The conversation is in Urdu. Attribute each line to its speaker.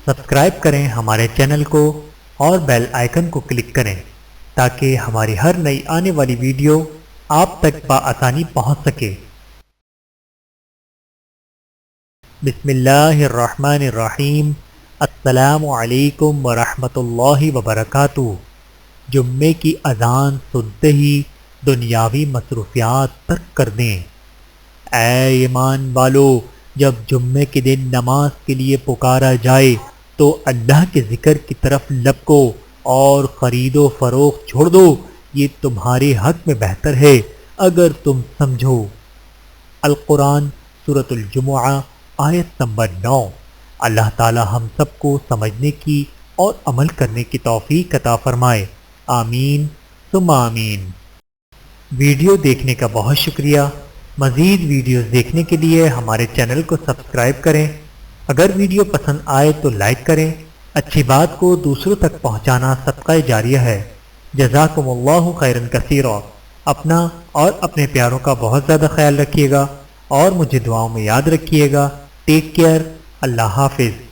Speaker 1: سبسکرائب کریں ہمارے چینل کو اور بیل آئیکن کو کلک کریں تاکہ ہماری ہر نئی آنے والی ویڈیو آپ تک بآسانی پہنچ سکے۔ بسم اللہ الرحمن الرحیم۔ السلام علیکم ورحمۃ اللہ وبرکاتہ۔ جمعے کی اذان سنتے ہی دنیاوی مصروفیات ترک کر دیں۔ اے ایمان والو، جب جمعے کے دن نماز کے لیے پکارا جائے تو اللہ کے ذکر کی طرف لپکو اور خرید و فروخت چھوڑ دو، یہ تمہارے حق میں بہتر ہے اگر تم سمجھو۔ القرآن سورۃ الجمعہ آیت نمبر 9۔ اللہ تعالی ہم سب کو سمجھنے کی اور عمل کرنے کی توفیق عطا فرمائے، آمین ثم آمین۔ ویڈیو دیکھنے کا بہت شکریہ۔ مزید ویڈیوز دیکھنے کے لیے ہمارے چینل کو سبسکرائب کریں۔ اگر ویڈیو پسند آئے تو لائک کریں۔ اچھی بات کو دوسروں تک پہنچانا صدقہ جاریہ ہے۔ جزاکم اللہ خیرا کثیرا۔ اپنا اور اپنے پیاروں کا بہت زیادہ خیال رکھیے گا اور مجھے دعاؤں میں یاد رکھیے گا۔ Take care. اللہ حافظ۔